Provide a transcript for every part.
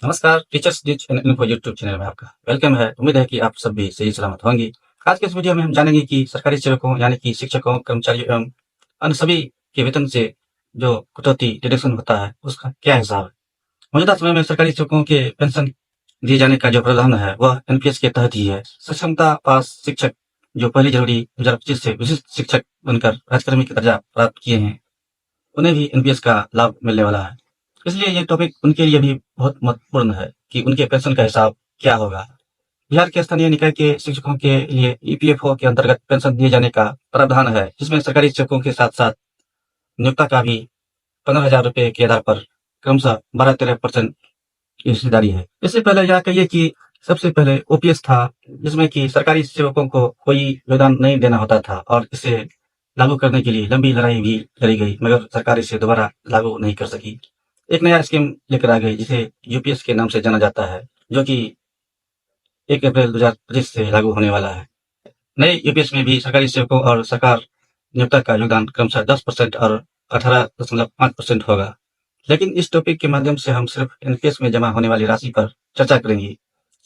नमस्कार, teachers news and info YouTube channel में आपका वेलकम है। उम्मीद है कि आप सब भी सही सलामत होंगे। आज के इस वीडियो में हम जानेंगे कि सरकारी सेवकों यानी कि शिक्षकों, कर्मचारियों एवं अन्य सभी के वेतन से जो कटौती डिडक्शन होता है, उसका क्या हिसाब है। मौजूदा समय में सरकारी सेवकों के पेंशन दिए जाने का जो प्रावधान है, वह एनपीएस के तहत ही है। सक्षमता पास शिक्षक जो पहली जनवरी 2025 से विशिष्ट शिक्षक बनकर राजकर्मी का दर्जा प्राप्त किए हैं, उन्हें भी एनपीएस का लाभ मिलने वाला है। इसलिए ये टॉपिक उनके लिए भी बहुत महत्वपूर्ण है कि उनके पेंशन का हिसाब क्या होगा। बिहार के स्थानीय निकाय के शिक्षकों के लिए ईपीएफओ के अंतर्गत पेंशन दिए जाने का प्रावधान है, जिसमें सरकारी शिक्षकों के साथ साथ नियोक्ता का भी 15,000 रुपए के आधार पर क्रमशः 12-13% की हिस्सेदारी है। इससे पहले यह कहिए कि सबसे पहले ओपीएस था, जिसमें कि सरकारी सेवकों को कोई योगदान नहीं देना होता था और इसे लागू करने के लिए लंबी लड़ाई भी लड़ी गई, मगर सरकार इसे दोबारा लागू नहीं कर सकी। एक नया स्कीम लेकर आ गई, जिसे यूपीएस के नाम से जाना जाता है, जो कि 1 अप्रैल 2025 से लागू होने वाला है। नए यूपीएस में भी सरकारी सेवकों और सरकार नियोक्ता का योगदान क्रमशः 10% और 18.5% होगा। लेकिन इस टॉपिक के माध्यम से हम सिर्फ एनपीएस में जमा होने वाली राशि पर चर्चा करेंगे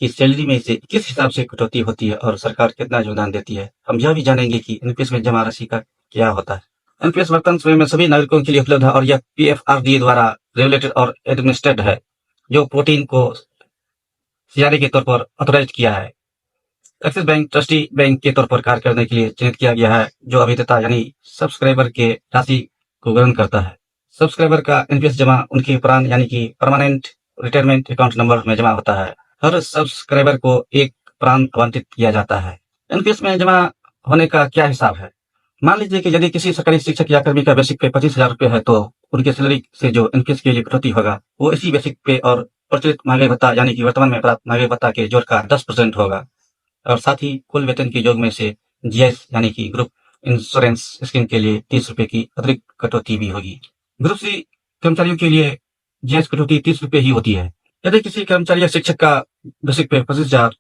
कि सैलरी में से किस हिसाब से कटौती होती है और सरकार कितना योगदान देती है। हम यह भी जानेंगे कि एनपीएस में जमा राशि का क्या होता है। एनपीएस वर्तमान समय में सभी नागरिकों के लिए उपलब्ध है और यह पीएफआरडीए द्वारा रेगुलेटेड और एडमिनिस्ट्रेटेड है, जो प्रोटीन को सीआरए के तौर पर ऑथोराइज किया है। एक्सिस बैंक ट्रस्टी बैंक के तौर पर कार्य करने के लिए चिन्हित किया गया है, जो अभिनेता यानी सब्सक्राइबर के राशि को ग्रहण करता है। सब्सक्राइबर का एनपीएस जमा उनके प्रान यानी कि परमानेंट रिटायरमेंट अकाउंट नंबर में जमा होता है। हर सब्सक्राइबर को एक प्रान आवंटित किया जाता है। एनपीएस में जमा होने का क्या हिसाब है। मान लीजिए कि यदि किसी सरकारी शिक्षक या कर्मी का बेसिक पे 25,000 रुपए है, तो उनके सैलरी से जो एनपीएस के लिए कटौती होगा, वो इसी बेसिक पे और प्रचलित महंगाई भत्ता यानी कि वर्तमान में प्राप्त महंगाई भत्ता के जोड़ का 10% होगा और साथ ही कुल वेतन के योग में से जीएस यानी कि ग्रुप इंश्योरेंस स्कीम के लिए 30 रुपए की अतिरिक्त कटौती भी होगी। ग्रुप सी कर्मचारियों के लिए जीएस कटौती 30 रुपए ही होती है। यदि किसी कर्मचारी या शिक्षक का बेसिक पे 25,000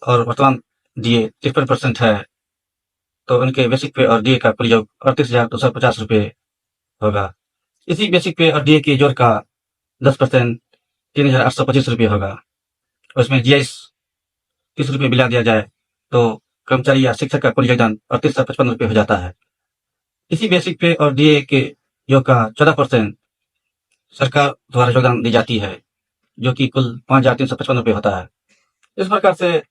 और वर्तमान डीए 53% है, तो उनके बेसिक पे और डीए का कुल योग 38,250 रुपए होगा। इसी बेसिक पे और डीए के जोड़ का 10% 3,825 रुपए होगा। उसमें जीएस 30 रुपए मिला दिया जाए तो कर्मचारी या शिक्षक का कुल योगदान 3855 रुपए हो जाता है। इसी बेसिक पे और डीए के योग का 14% सरकार द्वारा योगदान दी जाती है, जो कि कुल 5,355 रुपए होता है। इस प्रकार से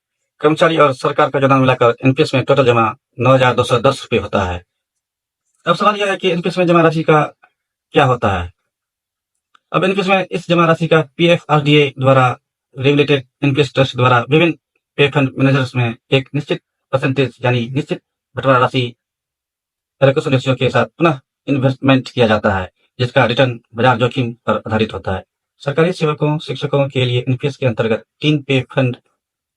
कर्मचारी और सरकार का योगदान मिलाकर एनपीएस में टोटल जमा 9,210 रुपए होता है। अब सवाल यह है कि एनपीएस में जमा राशि का क्या होता है। अब एनपीएस में इस जमा राशि का पीएफआरडीए द्वारा रेगुलेटेड एनपीएस ट्रस्ट द्वारा विभिन्न पे फंड मैनेजर्स में एक निश्चित परसेंटेज यानी निश्चित बंटवारा राशि एलोकेशन रेशियो के साथ पुनः इन्वेस्टमेंट किया जाता है, जिसका रिटर्न बाजार जोखिम पर आधारित होता है। सरकारी सेवकों शिक्षकों के लिए एनपीएस के अंतर्गत 3 पे फंड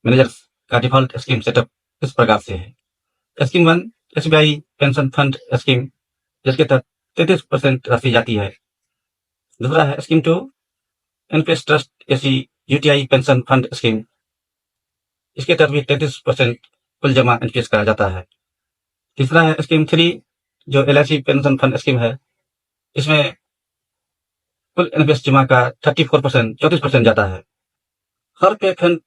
मैनेजर्स का डिफॉल्ट स्कीम सेटअप इस प्रकार से है। Scheme 1 SBI pension fund scheme, जिसके तहत 33% राशि जाती है। दूसरा है scheme 2 NPS trust AC UTI pension fund scheme, इसके तहत भी 33% कुल जमा एनपीएस करा जाता है। तीसरा है स्कीम 3 जो एलआईसी पेंशन फंड स्कीम है, इसमें कुल एनपीएस जमा का 34% जाता है। हर पे फंड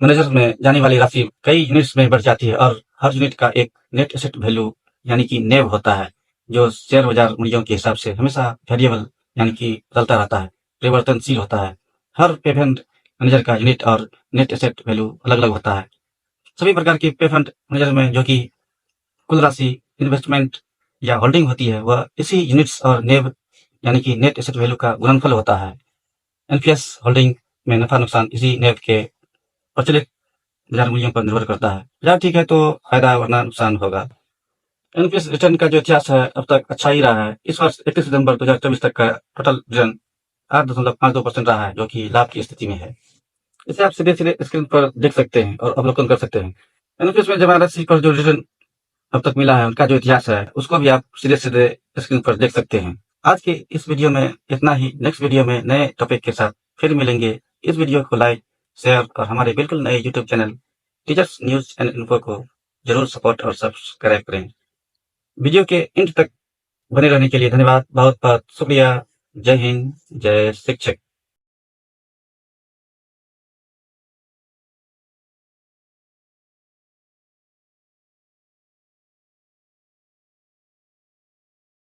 मैनेजर में जाने वाली राशि कई यूनिट्स में बढ़ जाती है और हर यूनिट का एक नेट एसेट वैल्यू यानी कि नेव होता है, जो शेयर बाजार मूल्यों के हिसाब से हमेशा वेरिएबल यानी कि बदलता रहता है, परिवर्तनशील होता है। हर पे फंड मैनेजर का यूनिट और नेट एसेट वैल्यू अलग अलग होता है। सभी प्रकार के पे फंड मैनेजर में जो कि कुल राशि इन्वेस्टमेंट या होल्डिंग होती है, वह इसी यूनिट्स और नेव यानी कि नेट एसेट वैल्यू का गुणनफल होता है। एनपीएस होल्डिंग में नफा नुकसान इसी नेव के प्रचलित बाजार मूल्यों पर निर्भर करता है। बाजार ठीक है तो फायदा, वरना नुकसान होगा। एनपीएस रिटर्न का जो इतिहास है अब तक अच्छा ही रहा है। इस वर्ष 31 सितंबर 2024 तक का टोटल रिटर्न 8.52% रहा है, जो कि लाभ की स्थिति में है। इसे आप सीधे सीधे स्क्रीन पर देख सकते हैं और अवलोकन कर सकते हैं। एनपीएस में जमा राशि पर जो रिटर्न अब तक मिला है, उनका जो इतिहास है, उसको भी आप सीधे सीधे स्क्रीन पर देख सकते हैं। आज के इस वीडियो में इतना ही। नेक्स्ट वीडियो में नए टॉपिक के साथ फिर मिलेंगे। इस वीडियो को लाइक, शेयर और हमारे बिल्कुल नए YouTube channel teachers news and info को जरूर सपोर्ट और सब्सक्राइब करें। वीडियो के एंड तक बने रहने के लिए धन्यवाद। बहुत बहुत शुक्रिया। जय हिंद, जय शिक्षक।